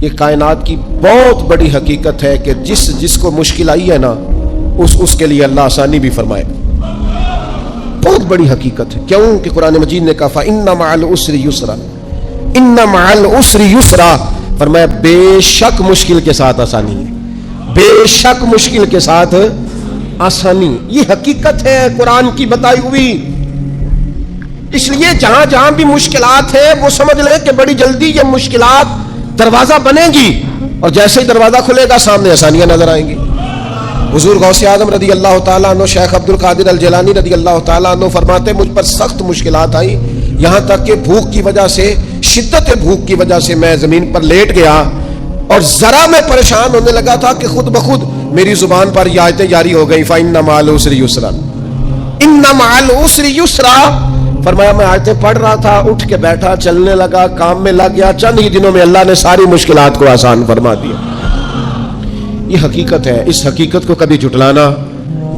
یہ کائنات کی بہت بڑی حقیقت ہے کہ جس کو مشکل آئی ہے نا اس کے لیے اللہ آسانی بھی فرمائے. بہت بڑی حقیقت ہے. کیوں کہ قرآن مجید نے کہا فَإِنَّ مَعَ الْعُسْرِ يُسْرًا إِنَّ مَعَ الْعُسْرِ يُسْرًا، فرمایا بے شک مشکل کے ساتھ آسانی ہے، بے شک مشکل کے ساتھ آسانی. یہ حقیقت ہے قرآن کی بتائی ہوئی. اس لیے جہاں جہاں بھی مشکلات ہے وہ سمجھ لیں کہ بڑی جلدی یہ مشکلات دروازہ بنے گی، اور جیسے ہی دروازہ کھلے گا سامنے آسانیاں نظر آئیں گی. حضور غوث اعظم رضی اللہ تعالیٰ عنہ، شیخ عبد القادر الجیلانی رضی اللہ تعالیٰ عنہ فرماتے مجھ پر سخت مشکلات آئی، یہاں تک کہ بھوک کی وجہ سے، شدت بھوک کی وجہ سے میں زمین پر لیٹ گیا، اور ذرا میں پریشان ہونے لگا تھا کہ خود بخود میری زبان پر یہ آیتیں جاری ہو گئی فَإِنَّ مَعَ الْعُسْرِ يُسْرًا إِنَّ مَعَ الْعُسْرِ يُسْرًا. فرمایا میں آیتیں پڑھ رہا تھا، اٹھ کے بیٹھا، چلنے لگا، کام میں لگ گیا، چند ہی دنوں میں اللہ نے ساری مشکلات کو آسان فرما دیا. یہ حقیقت ہے. اس حقیقت کو کبھی جھٹلانا،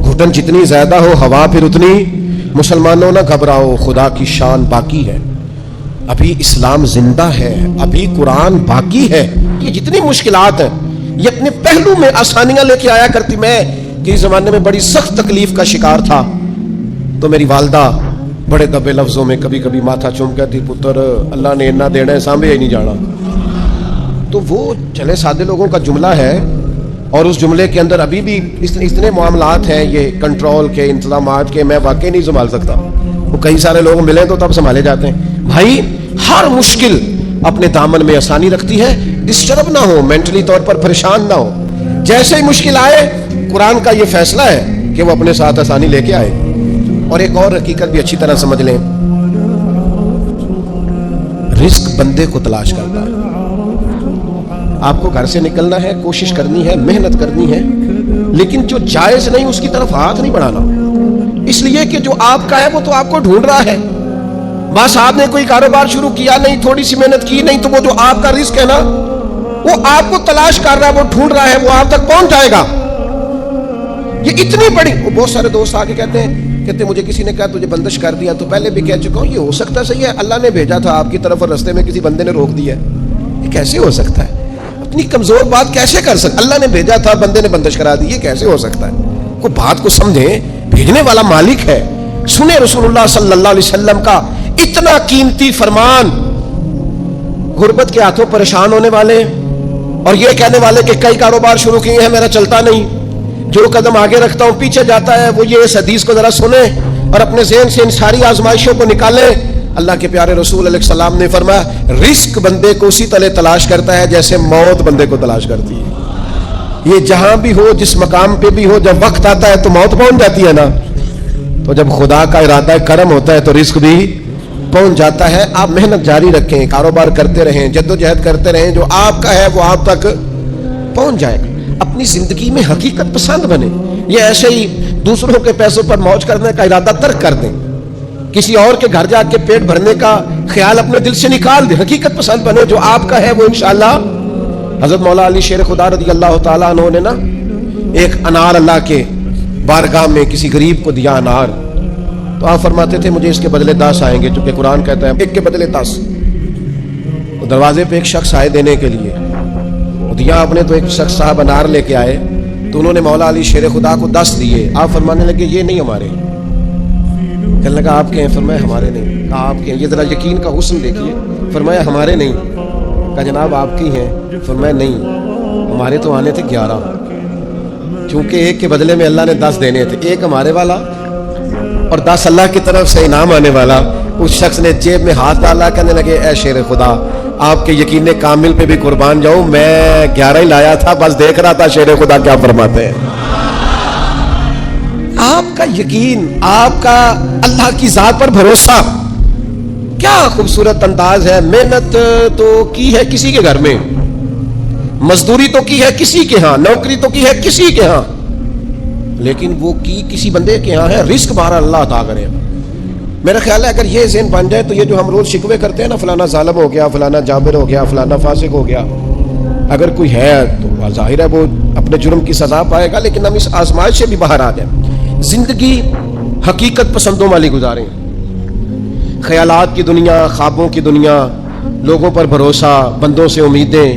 گھٹن جتنی زیادہ ہو ہوا پھر اتنی. مسلمانوں نہ گھبراؤ، خدا کی شان باقی ہے، ابھی اسلام زندہ ہے، ابھی قرآن باقی ہے. یہ جتنی مشکلات ہیں یہ اپنے پہلو میں آسانیاں لے کے آیا کرتی. میں کسی زمانے میں بڑی سخت تکلیف کا شکار تھا تو میری والدہ بڑے دبے لفظوں میں کبھی کبھی ماتھا چوم کہتی پتر اللہ نے اتنا دینا ہے سانبھے ہی نہیں جانا. تو وہ چلے سادے لوگوں کا جملہ ہے، اور اس جملے کے اندر ابھی بھی اتنے معاملات ہیں یہ کنٹرول کے، انتظامات کے، میں واقعی نہیں سنبھال سکتا. وہ کئی سارے لوگ ملیں تو تب سنبھالے جاتے ہیں. بھائی ہر مشکل اپنے دامن میں آسانی رکھتی ہے. ڈسٹرب نہ ہو، مینٹلی طور پر پریشان نہ ہو. جیسے ہی مشکل آئے قرآن کا یہ فیصلہ ہے کہ وہ اپنے ساتھ آسانی لے کے آئے. اور ایک اور حقیقت بھی اچھی طرح سمجھ لیں، رزق بندے کو تلاش کرتا ہے. آپ کو گھر سے نکلنا ہے، کوشش کرنی ہے، محنت کرنی ہے، لیکن جو جائز نہیں اس کی طرف ہاتھ نہیں بڑھانا. اس لیے کہ جو آپ کا ہے وہ تو آپ کو ڈھونڈ رہا ہے. بس آپ نے کوئی کاروبار شروع کیا نہیں، تھوڑی سی محنت کی نہیں، تو وہ جو آپ کا رزق ہے نا وہ آپ کو تلاش کر رہا ہے، وہ ڈھونڈ رہا ہے، وہ آپ تک پہنچ جائے گا. یہ اتنی بڑی. وہ بہت سارے دوست آ کے کہتے ہیں مجھے کسی نے کہا تجھے بندش کر دیا. تو پہلے بھی کہہ چکا ہوں یہ ہو سکتا صحیح ہے اللہ نے بھیجا تھا آپ کی طرف اور رستے میں کسی بندے نے روک دیا. یہ کیسے ہو سکتا ہے؟ اتنی کمزور بات کیسے کر سکتا؟ اللہ نے بھیجا تھا بندے نے بندش کرا دی، یہ کیسے ہو سکتا ہے؟ کوئی بات کو سمجھیں، بھیجنے والا مالک ہے. سنیں رسول اللہ صلی اللہ علیہ وسلم کا اتنا قیمتی فرمان. غربت کے ہاتھوں پریشان ہونے والے اور یہ کہنے والے کہ کئی کاروبار شروع کیے ہیں میرا چلتا نہیں، جو قدم آگے رکھتا ہوں پیچھے جاتا ہے، وہ یہ اس حدیث کو ذرا سنیں اور اپنے ذہن سے ان ساری آزمائشوں کو نکالیں. اللہ کے پیارے رسول علیہ السلام نے فرمایا رزق بندے کو اسی طرح تلاش کرتا ہے جیسے موت بندے کو تلاش کرتی ہے. یہ جہاں بھی ہو، جس مقام پہ بھی ہو، جب وقت آتا ہے تو موت پہنچ جاتی ہے نا، تو جب خدا کا ارادہ کرم ہوتا ہے تو رزق بھی پہنچ جاتا ہے. آپ محنت جاری رکھیں، کاروبار کرتے رہیں، جدوجہد کرتے رہیں، جو آپ کا ہے وہ آپ تک پہنچ جائے گا. اپنی زندگی میں حقیقت پسند بنے. یہ ایسے ہی دوسروں کے پیسوں پر موج کرنے کا ارادہ ترک کر دیں، کسی اور کے گھر جا کے پیٹ بھرنے کا خیال اپنے دل سے نکال دیں. حقیقت پسند بنے، جو آپ کا ہے وہ انشاءاللہ. حضرت مولا علی شیر خدا رضی اللہ تعالیٰ عنہ نے نا ایک انار اللہ کے بارگاہ میں کسی غریب کو دیا انار، تو آپ فرماتے تھے مجھے اس کے بدلے 10 آئیں گے، چونکہ قرآن کہتا ہے ایک کے بدلے 10. دروازے پہ ایک شخص آئے دینے کے لیے، دیا آپ نے تو ایک شخص صاحب انار لے کے آئے تو انہوں نے مولا علی شیر خدا کو 10 دیے. آپ فرمانے لگے یہ نہیں ہمارے. کہنے لگا آپ کے ہیں؟ فرمایا ہمارے نہیں. کہا آپ کے ہیں؟ یہ ذرا یقین کا حسن دیکھیے. فرمایا ہمارے نہیں. کہا جناب آپ کی ہیں؟ فرمایا نہیں ہمارے تو آنے تھے 11، چونکہ ایک کے بدلے میں اللہ نے 10 دینے تھے، ایک ہمارے والا اور 10 اللہ کی طرف سے انعام آنے والا. اس شخص نے جیب میں ہاتھ ڈالا، کہنے لگے اے شیر خدا آپ کے یقین کامل پہ بھی قربان جاؤں، میں 11 ہی لایا تھا، بس دیکھ رہا تھا شیر خدا کیا فرماتے ہیں. آپ کا یقین، آپ کا اللہ کی ذات پر بھروسہ، کیا خوبصورت انداز ہے. محنت تو کی ہے کسی کے گھر میں، مزدوری تو کی ہے کسی کے ہاں، نوکری تو کی ہے کسی کے ہاں، لیکن وہ کی کسی بندے کے ہاں ہے. رزق بارہ اللہ عطا کرے. میرا خیال ہے اگر یہ ذہن بن جائے تو یہ جو ہم روز شکوے کرتے ہیں نا فلانا ظالم ہو گیا، فلانا جابر ہو گیا، فلانا فاسق ہو گیا، اگر کوئی ہے تو ظاہر ہے وہ اپنے جرم کی سزا پائے گا، لیکن ہم اس آزمائش سے بھی باہر آ جائیں. زندگی حقیقت پسندوں والی گزاریں. خیالات کی دنیا، خوابوں کی دنیا، لوگوں پر بھروسہ، بندوں سے امیدیں،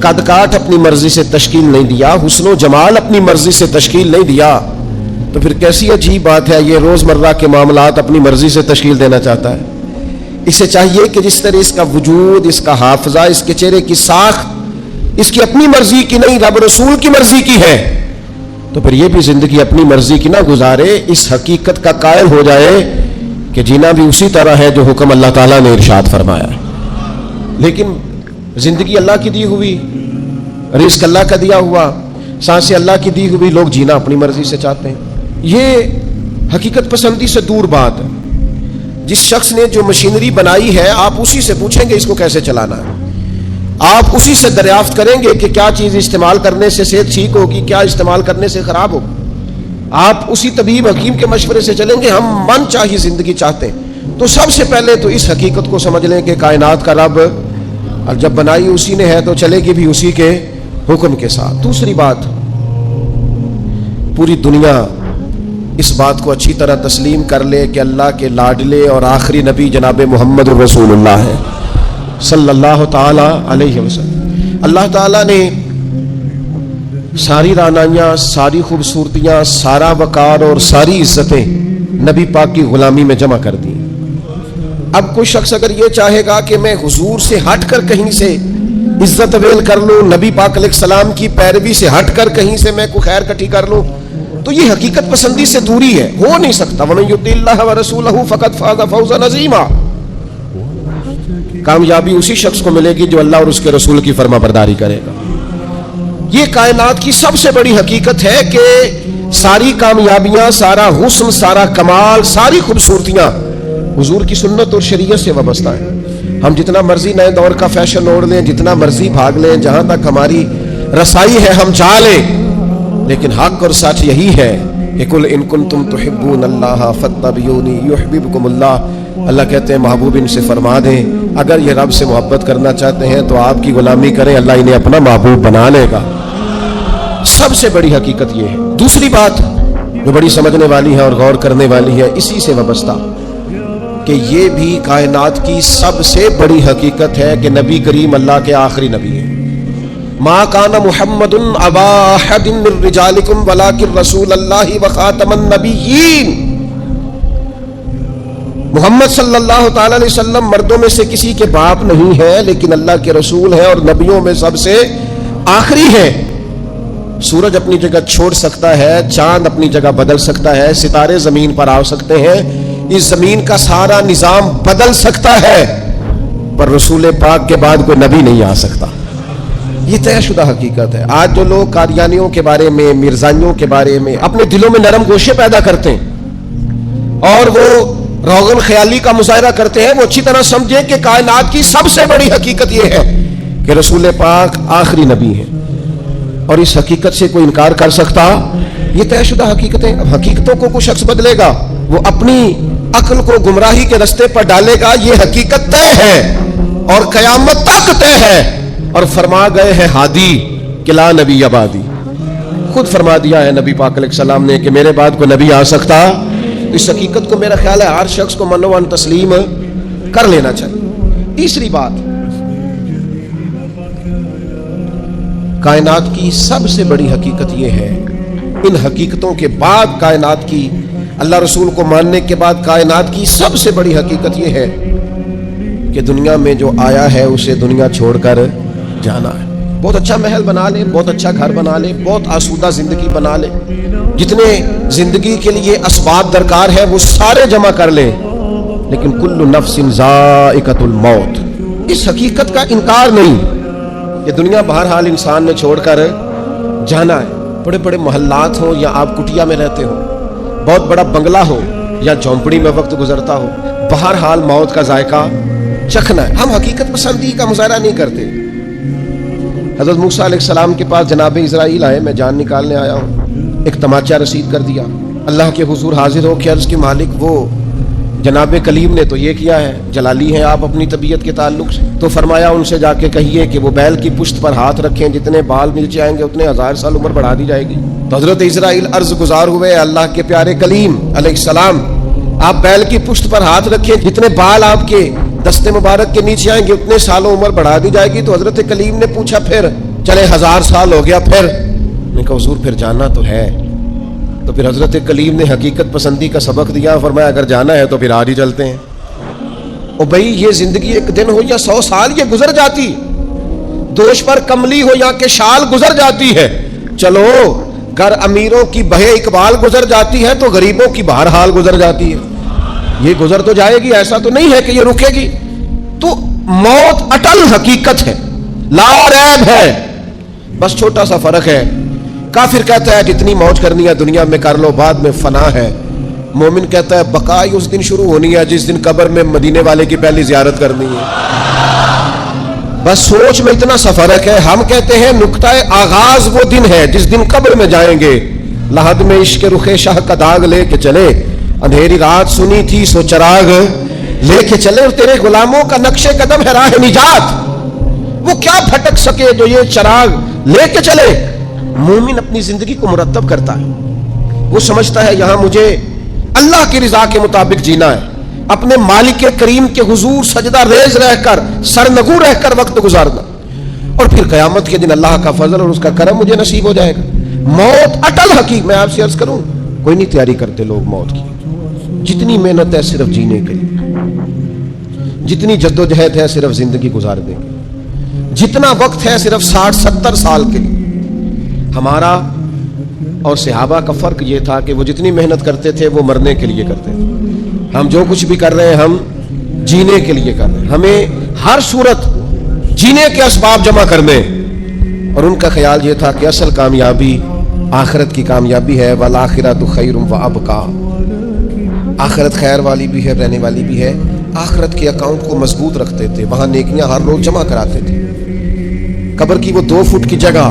قد کاٹ اپنی مرضی سے تشکیل نہیں دیا، حسن و جمال اپنی مرضی سے تشکیل نہیں دیا، تو پھر کیسی عجیب بات ہے یہ روزمرہ کے معاملات اپنی مرضی سے تشکیل دینا چاہتا ہے۔ اسے چاہیے کہ جس طرح اس کا وجود، اس کا حافظہ، اس کے چہرے کی ساخت اس کی اپنی مرضی کی نہیں، رب رسول کی مرضی کی ہے، تو پھر یہ بھی زندگی اپنی مرضی کی نہ گزارے، اس حقیقت کا قائل ہو جائے کہ جینا بھی اسی طرح ہے جو حکم اللہ تعالیٰ نے ارشاد فرمایا۔ لیکن زندگی اللہ کی دی ہوئی، رزق اللہ کا دیا ہوا، سانسیں اللہ کی دی ہوئی، لوگ جینا اپنی مرضی سے چاہتے ہیں۔ یہ حقیقت پسندی سے دور بات ہے۔ جس شخص نے جو مشینری بنائی ہے آپ اسی سے پوچھیں گے اس کو کیسے چلانا ہے، آپ اسی سے دریافت کریں گے کہ کیا چیز استعمال کرنے سے صحت ٹھیک ہوگی، کیا استعمال کرنے سے خراب ہوگی، آپ اسی طبیب حکیم کے مشورے سے چلیں گے۔ ہم من چاہی زندگی چاہتے ہیں تو سب سے پہلے تو اس حقیقت کو سمجھ لیں کہ کائنات کا رب، اور جب بنائی اسی نے ہے تو چلے گی بھی اسی کے حکم کے ساتھ۔ دوسری بات، پوری دنیا اس بات کو اچھی طرح تسلیم کر لے کہ اللہ کے لاڈلے اور آخری نبی جناب محمد رسول اللہ ہے صلی اللہ تعالی علیہ وسلم۔ اللہ تعالیٰ نے ساری رعنائیاں، ساری خوبصورتیاں، سارا وقار اور ساری عزتیں نبی پاک کی غلامی میں جمع کر دی۔ اب کوئی شخص اگر یہ چاہے گا کہ میں حضور سے ہٹ کر کہیں سے عزت ویل کر لوں، نبی پاک علیہ السلام کی پیروی سے ہٹ کر کہیں سے میں کوئی خیر کٹھی کر لوں، تو یہ حقیقت پسندی سے دوری ہے، ہو نہیں سکتا۔ وَمَن يُطِعِ اللَّهَ وَرَسُولَهُ فَقَدْ فَازَ فَوْزًا عَظِيمًا۔ کامیابی اسی شخص کو ملے گی جو اللہ اور اس کے رسول کی فرما برداری کرے گا۔ یہ کائنات کی سب سے بڑی حقیقت ہے کہ ساری کامیابیاں، سارا حسن، سارا کمال، ساری خوبصورتیاں حضور کی سنت اور شریعت سے وابستہ ہیں۔ ہم جتنا مرضی نئے دور کا فیشن اوڑھ لیں، جتنا مرضی بھاگ لیں، جہاں تک ہماری رسائی ہے ہم جا لیں، لیکن حق اور سچ یہی ہے کہ قل ان کنتم تحبون اللہ فاتبعونی یحببکم اللہ۔ اللہ کہتے ہیں محبوب ان سے فرما دیں اگر یہ رب سے محبت کرنا چاہتے ہیں تو آپ کی غلامی کریں، اللہ انہیں اپنا محبوب بنا لے گا۔ سب سے بڑی حقیقت یہ ہے۔ دوسری بات جو بڑی سمجھنے والی ہے اور غور کرنے والی ہے اسی سے وابستہ، کہ یہ بھی کائنات کی سب سے بڑی حقیقت ہے کہ نبی کریم اللہ کے آخری نبی ہیں۔ ما کان محمد ابا احد من رجالکم ولکن رسول اللہ وخاتم النبیین۔ محمد صلی اللہ تعالی علیہ وسلم مردوں میں سے کسی کے باپ نہیں ہے، لیکن اللہ کے رسول ہیں اور نبیوں میں سب سے آخری ہیں۔ سورج اپنی جگہ چھوڑ سکتا ہے، چاند اپنی جگہ بدل سکتا ہے، ستارے زمین پر آ سکتے ہیں، اس زمین کا سارا نظام بدل سکتا ہے، پر رسول پاک کے بعد کوئی نبی نہیں آ سکتا۔ یہ طے شدہ حقیقت ہے۔ آج جو لوگ قادیانیوں کے بارے میں، مرزائیوں کے بارے میں اپنے دلوں میں نرم گوشے پیدا کرتے ہیں اور وہ روغن خیالی کا مظاہرہ کرتے ہیں، وہ اچھی طرح سمجھیں کہ کائنات کی سب سے بڑی حقیقت یہ ہے کہ رسول پاک آخری نبی ہیں، اور اس حقیقت سے کوئی انکار کر سکتا؟ یہ طے شدہ حقیقتیں۔ اب حقیقتوں کو کوئی شخص بدلے گا، وہ اپنی عقل کو گمراہی کے رستے پر ڈالے گا، یہ حقیقت طے ہے اور قیامت تک طے ہے۔ اور فرما گئے ہیں ہادی کہ لا نبی آبادی، خود فرما دیا ہے نبی پاک علیہ السلام نے کہ میرے بعد کوئی نبی آ سکتا۔ اس حقیقت کو میرا خیال ہے ہر شخص کو منوان تسلیم کر لینا چاہیے۔ تیسری بات، کائنات کی سب سے بڑی حقیقت یہ ہے، ان حقیقتوں کے بعد کائنات کی، اللہ رسول کو ماننے کے بعد کائنات کی سب سے بڑی حقیقت یہ ہے کہ دنیا میں جو آیا ہے اسے دنیا چھوڑ کر جانا ہے۔ بہت اچھا محل بنا لے، بہت اچھا گھر بنا لے، بہت آسودہ زندگی بنا لے، جتنے زندگی کے لیے اسباب درکار ہے وہ سارے جمع کر لے، لیکن کل نفس ذائقۃ الموت، اس حقیقت کا انکار نہیں کہ دنیا بہرحال انسان نے چھوڑ کر جانا ہے۔ بڑے بڑے محلات ہوں یا آپ کٹیا میں رہتے ہو، بہت بڑا بنگلہ ہو یا جھونپڑی میں وقت گزرتا ہو، بہرحال موت کا ذائقہ چکھنا ہے۔ ہم حقیقت پسندی کا مظاہرہ نہیں کرتے۔ حضرت موسیٰ علیہ السلام کے پاس جناب اسرائیل آئے، میں جان نکالنے آیا ہوں، ایک تماچا رسید کر دیا، اللہ کے حضور حاضر ہو کے عرض کی مالک وہ جناب کلیم نے تو یہ کیا ہے، جلالی ہیں آپ اپنی طبیعت کے تعلق سے، تو فرمایا ان سے جا کے کہیے کہ وہ بیل کی پشت پر ہاتھ رکھیں، جتنے بال نیچے آئیں گے اتنے 1000 سال عمر بڑھا دی جائے گی۔ تو حضرت اسرائیل عرض گزار ہوئے اللہ کے پیارے کلیم علیہ السلام، آپ بیل کی پشت پر ہاتھ رکھیں، جتنے بال آپ کے دستے مبارک کے نیچے آئیں گے اتنے سالوں عمر بڑھا دی جائے گی. تو حضرت کلیم نے پوچھا پھر چلے 1000 سال ہو گیا پھر؟ نے کہا حضور پھر جانا تو ہے. تو پھر حضرت کلیم نے حقیقت پسندی کا سبق دیا, فرمایا اگر جانا ہے تو پھر آج ہی چلتے ہیں. او بھائی یہ زندگی ایک دن ہو یا 100 سال یہ گزر جاتی, دوش پر کملی ہو یا کہ شال گزر جاتی ہے. چلو گر امیروں کی بہے اقبال گزر جاتی ہے تو غریبوں کی بہرحال گزر جاتی ہے. یہ گزر تو جائے گی, ایسا تو نہیں ہے کہ یہ رکے گی. تو موت اٹل حقیقت ہے, لا ریب ہے. بس چھوٹا سا فرق ہے, کافر کہتا ہے جتنی موج کرنی ہے دنیا میں کر لو, بعد میں فنا ہے. مومن کہتا ہے بقا ہی اس دن شروع ہونی ہے جس دن قبر میں مدینے والے کی پہلی زیارت کرنی ہے. بس سوچ میں اتنا سا فرق ہے. ہم کہتے ہیں نقطہ آغاز وہ دن ہے جس دن قبر میں جائیں گے, لحد میں عشق رخ شاہ کا داغ لے کے چلے, اندھیری رات سنی تھی سو چراغ لے کے چلے, اور تیرے غلاموں کا نقش قدم ہے راہ نجات, وہ کیا بھٹک سکے جو یہ چراغ لے کے چلے. مومن اپنی زندگی کو مرتب کرتا ہے, وہ سمجھتا ہے یہاں مجھے اللہ کی رضا کے مطابق جینا ہے, اپنے مالک کریم کے حضور سجدہ ریز رہ کر سرنگو رہ کر وقت گزارنا, اور پھر قیامت کے دن اللہ کا فضل اور اس کا کرم مجھے نصیب ہو جائے گا. موت اٹل حقیقت. میں آپ سے عرض کروں, کوئی نہیں تیاری کرتے لوگ موت کی. جتنی محنت ہے صرف جینے کے لیے, جتنی جدوجہد ہے صرف زندگی گزار دیں گے, جتنا وقت ہے صرف 60-70 سال کے لیے. ہمارا اور صحابہ کا فرق یہ تھا کہ وہ جتنی محنت کرتے تھے وہ مرنے کے لیے کرتے تھے. ہم جو کچھ بھی کر رہے ہیں ہم جینے کے لیے کر رہے ہیں, ہمیں ہر صورت جینے کے اسباب جمع کرنے. اور ان کا خیال یہ تھا کہ اصل کامیابی آخرت کی کامیابی ہے. والآخرۃ خیر وابقیٰ, آخرت خیر والی بھی ہے, رہنے والی بھی ہے. آخرت کے اکاؤنٹ کو مضبوط رکھتے تھے, وہاں نیکیاں ہر روز جمع کراتے تھے. قبر کی وہ 2 فٹ کی جگہ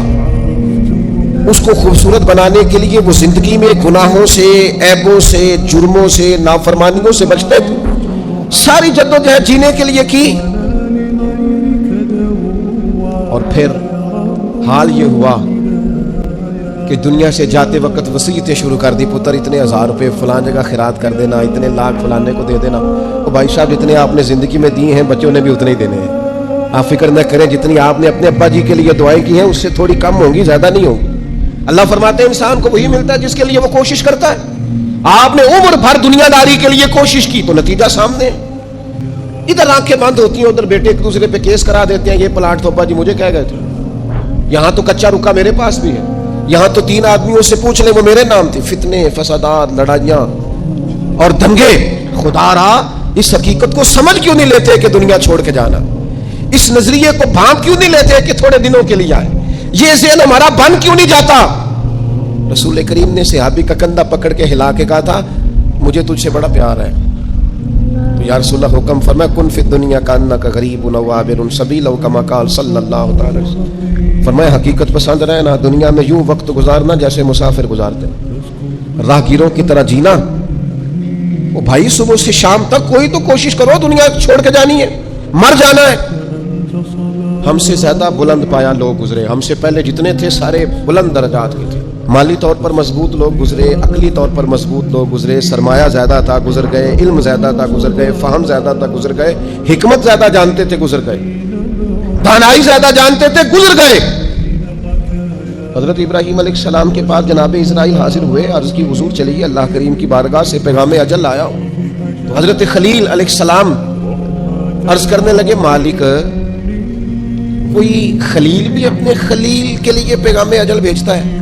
اس کو خوبصورت بنانے کے لیے وہ زندگی میں گناہوں سے, عیبوں سے, جرموں سے, نافرمانیوں سے بچتے تھے. ساری جدوجہد جینے کے لیے کی, اور پھر حال یہ ہوا کہ دنیا سے جاتے وقت وصیتیں شروع کر دی, پتر اتنے 1000 روپے فلان جگہ خیرات کر دینا, اتنے لاکھ فلانے کو دے دینا. تو بھائی صاحب جتنے آپ نے زندگی میں دیے ہیں بچوں نے بھی اتنے ہی دینے ہیں. آپ فکر نہ کریں, جتنی آپ نے اپنے ابا جی کے لیے دعائیں کی ہیں اس سے تھوڑی کم ہوں گی, زیادہ نہیں ہوگی. اللہ فرماتے ہیں انسان کو وہی ملتا ہے جس کے لیے وہ کوشش کرتا ہے. آپ نے عمر بھر دنیا داری کے لیے کوشش کی تو نتیجہ سامنے. ادھر آنکھیں بند ہوتی ہیں, ادھر بیٹے ایک دوسرے پہ کیس کرا دیتے ہیں, یہ پلاٹ تو ابا جی مجھے کہہ گئے تھے, یہاں تو کچا رکا میرے پاس بھی ہے, یہاں تو 3 آدمیوں سے پوچھ لیں وہ میرے نام تھے. فتنے, فسادات, لڑائیاں اور دنگے. خدا را اس حقیقت کو سمجھ کیوں نہیں لیتے کہ دنیا چھوڑ کے جانا, اس نظریے کو بھانپ کیوں نہیں لیتے کہ تھوڑے دنوں کے لیے آئے, یہ ذہن ہمارا بن کیوں نہیں جاتا. رسول کریم نے صحابی کا کندھا پکڑ کے ہلا کے کہا تھا مجھے تجھ سے بڑا پیار ہے. تو یا رسول اللہ حکم فرمایا کن فی الدنیا کانک غریب و عابر سبیل او کما قال صلی اللہ تعالی وسلم. فرمایا حقیقت پسند رہنا, دنیا میں یوں وقت گزارنا جیسے مسافر گزارتے, راہگیروں کی طرح جینا. وہ بھائی صبح سے شام تک کوئی تو کوشش کرو, دنیا چھوڑ کے جانی ہے, مر جانا ہے. ہم سے زیادہ بلند پایا لوگ گزرے, ہم سے پہلے جتنے تھے سارے بلند درجات کے تھے. مالی طور پر مضبوط لوگ گزرے, عقلی طور پر مضبوط لوگ گزرے, سرمایہ زیادہ تھا گزر گئے, علم زیادہ تھا گزر گئے, فہم زیادہ تھا گزر گئے, حکمت زیادہ جانتے تھے گزر گئے, دانائی زیادہ جانتے تھے گزر گئے. حضرت ابراہیم علیہ السلام کے پاس جناب اسرائیل حاضر ہوئے, عرض کی حضور چلیے اللہ کریم کی بارگاہ سے پیغام اجل آیا ہوں. تو حضرت خلیل علیہ السلام عرض کرنے لگے مالک کوئی خلیل بھی اپنے خلیل کے لیے پیغام اجل بھیجتا ہے؟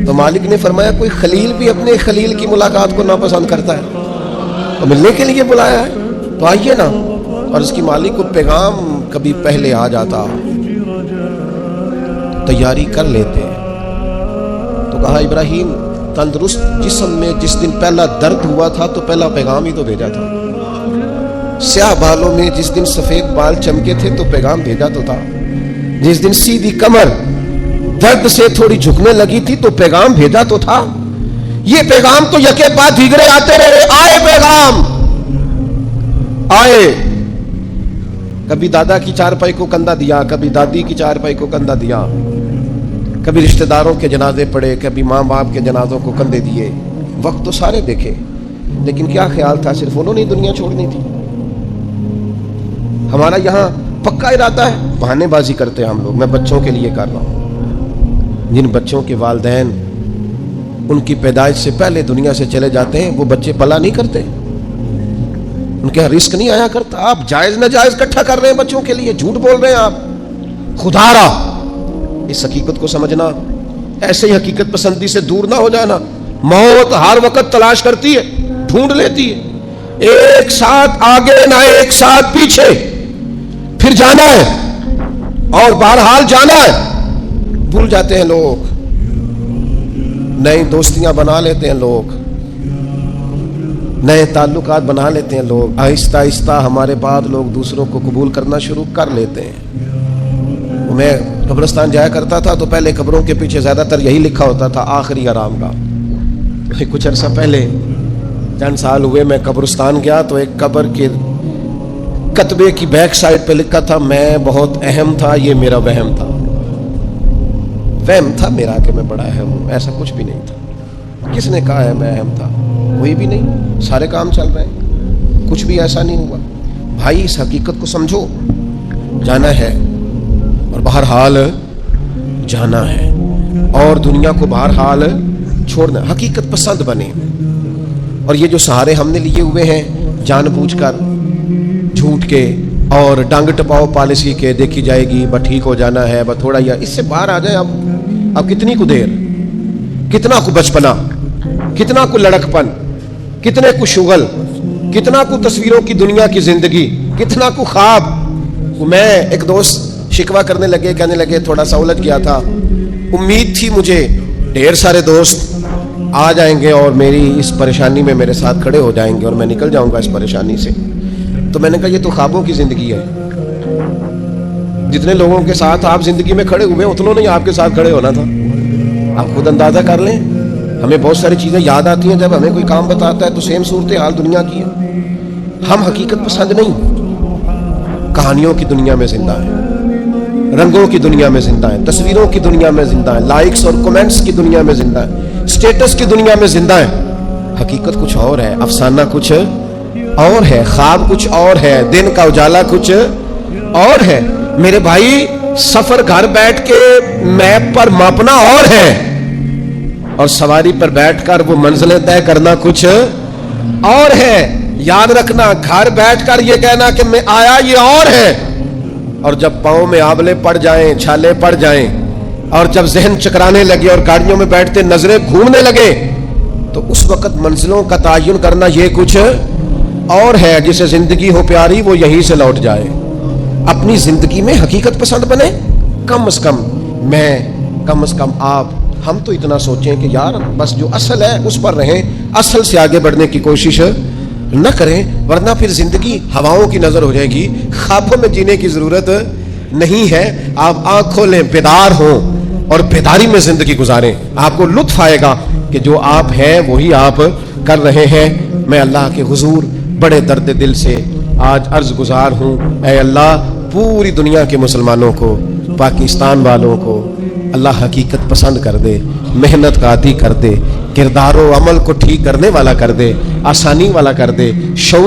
تو مالک نے فرمایا کوئی خلیل بھی اپنے خلیل کی ملاقات کو ناپسند کرتا ہے, تو ملنے کے لیے بلایا ہے تو آئیے نا. اور اس کی مالک کو پیغام کبھی پہلے آ جاتا, تیاری کر لیتے. تو کہا ابراہیم تندرست جسم میں جس دن پہلا درد ہوا تھا تو پہلا پیغام ہی تو بھیجا تھا, سیاہ بالوں میں جس دن سفید بال چمکے تھے تو پیغام بھیجا تو تھا, جس دن سیدھی کمر درد سے تھوڑی جھکنے لگی تھی تو پیغام بھیجا تو تھا. یہ پیغام تو یکے بعد دیگرے آتے رہے, آئے پیغام آئے. کبھی دادا کی چارپائی کو کندھا دیا, کبھی دادی کی چارپائی کو کندھا دیا, کبھی رشتہ داروں کے جنازے پڑے, کبھی ماں باپ کے جنازوں کو کندھے دیے. وقت تو سارے دیکھے, لیکن کیا خیال تھا صرف انہوں نے دنیا چھوڑنی تھی. ہمارا یہاں پکا ارادہ ہے. بہانے بازی کرتے ہیں ہم لوگ. میں بچوں کے لیے کر رہا ہوں. جن بچوں کے والدین ان کی پیدائش سے پہلے دنیا سے چلے جاتے ہیں وہ بچے پلا نہیں کرتے, ان کے رزق نہیں آیا کرتا. آپ جائز ناجائز اکٹھا کر رہے ہیں بچوں کے لیے, جھوٹ بول رہے ہیں آپ. خدا را اس حقیقت کو سمجھنا, ایسے ہی حقیقت پسندی سے دور نہ ہو جانا. موت ہر وقت تلاش کرتی ہے, ڈھونڈ لیتی ہے. ایک ساتھ آگے نہ ایک ساتھ پیچھے, پھر جانا ہے اور بہرحال جانا ہے. بھول جاتے ہیں لوگ, نئی دوستیاں بنا لیتے ہیں لوگ, نئے تعلقات بنا لیتے ہیں لوگ. آہستہ آہستہ ہمارے بعد لوگ دوسروں کو قبول کرنا شروع کر لیتے ہیں. میں قبرستان جایا کرتا تھا تو پہلے قبروں کے پیچھے زیادہ تر یہی لکھا ہوتا تھا آخری آرام گاہ. کچھ عرصہ پہلے چند سال ہوئے میں قبرستان گیا تو ایک قبر کے کتبے کی بیک سائڈ پہ لکھا تھا میں بہت اہم تھا, یہ میرا وہم تھا. وہم تھا میرا کہ میں بڑا اہم ہوں, ایسا کچھ بھی نہیں تھا. کس نے کہا ہے میں اہم تھا؟ کوئی بھی نہیں. سارے کام چل رہے ہیں, کچھ بھی ایسا نہیں ہوا. بھائی اس حقیقت کو سمجھو, جانا ہے اور بہرحال جانا ہے, اور دنیا کو بہرحال چھوڑنا. حقیقت پسند بنے. اور یہ جو سہارے ہم نے لیے ہوئے ہیں جان بوجھ کر جھوٹ کے اور ڈانگ ٹپاؤ پالیسی کے, دیکھی جائے گی بس ٹھیک ہو جانا ہے بس تھوڑا, یا اس سے باہر آ جائیں. اب کتنی کو دیر, کتنا کو بچپنا, کتنا کو لڑکپن, کتنے کو شغل, کتنا کو تصویروں کی دنیا کی زندگی, کتنا کو خواب. میں ایک دوست شکوہ کرنے لگے, کہنے لگے تھوڑا سا الجھ گیا تھا, امید تھی مجھے ڈھیر سارے دوست آ جائیں گے اور میری اس پریشانی میں میرے ساتھ کھڑے ہو جائیں گے اور میں نکل جاؤں گا اس پریشانی سے. تو میں نے کہا یہ تو خوابوں کی زندگی ہے. جتنے لوگوں کے ساتھ آپ زندگی میں کھڑے ہوئے اتنوں نے آپ کے ساتھ کھڑے ہونا تھا. آپ خود اندازہ کر لیں. ہمیں بہت ساری چیزیں یاد آتی ہیں جب ہمیں کوئی کام بتاتا ہے تو سیم صورتحال دنیا کی ہے. ہم حقیقت پسند نہیں, کہانیوں کی دنیا میں زندہ ہیں, رنگوں کی دنیا میں زندہ ہیں, تصویروں کی دنیا میں زندہ ہیں, لائکس اور کمنٹس کی دنیا میں زندہ ہیں, اسٹیٹس کی دنیا میں زندہ ہیں. حقیقت کچھ اور ہے, افسانہ کچھ اور ہے, خواب کچھ اور ہے, دن کا اجالا کچھ اور ہے. میرے بھائی سفر گھر بیٹھ کے میپ پر ماپنا اور ہے, اور سواری پر بیٹھ کر وہ منزلیں طے کرنا کچھ اور ہے. یاد رکھنا, گھر بیٹھ کر یہ کہنا کہ میں آیا یہ اور ہے, اور جب پاؤں میں آبلے پڑ جائیں, چھالے پڑ جائیں, اور جب ذہن چکرانے لگے اور گاڑیوں میں بیٹھتے نظریں گھومنے لگے تو اس وقت منزلوں کا تعین کرنا یہ کچھ اور ہے. جسے زندگی ہو پیاری وہ یہیں سے لوٹ جائے. اپنی زندگی میں حقیقت پسند بنے. کم از کم میں, کم از کم آپ, ہم تو اتنا سوچیں کہ یار بس جو اصل ہے اس پر رہیں, اصل سے آگے بڑھنے کی کوشش نہ کریں, ورنہ پھر زندگی ہواؤں کی نظر ہو جائے گی. خوابوں میں جینے کی ضرورت نہیں ہے. آپ آنکھ کھولیں, بیدار ہوں اور بیداری میں زندگی گزاریں. آپ کو لطف آئے گا کہ جو آپ ہیں وہی آپ کر رہے ہیں. میں اللہ کے حضور بڑے درد دل سے آج عرض گزار ہوں, اے اللہ پوری دنیا کے مسلمانوں کو, پاکستان والوں کو اللہ حقیقت پسند کر دے, محنت کا عادی کر دے, کردار و عمل کو ٹھیک کرنے والا کر دے, آسانی والا کر دے, شعوری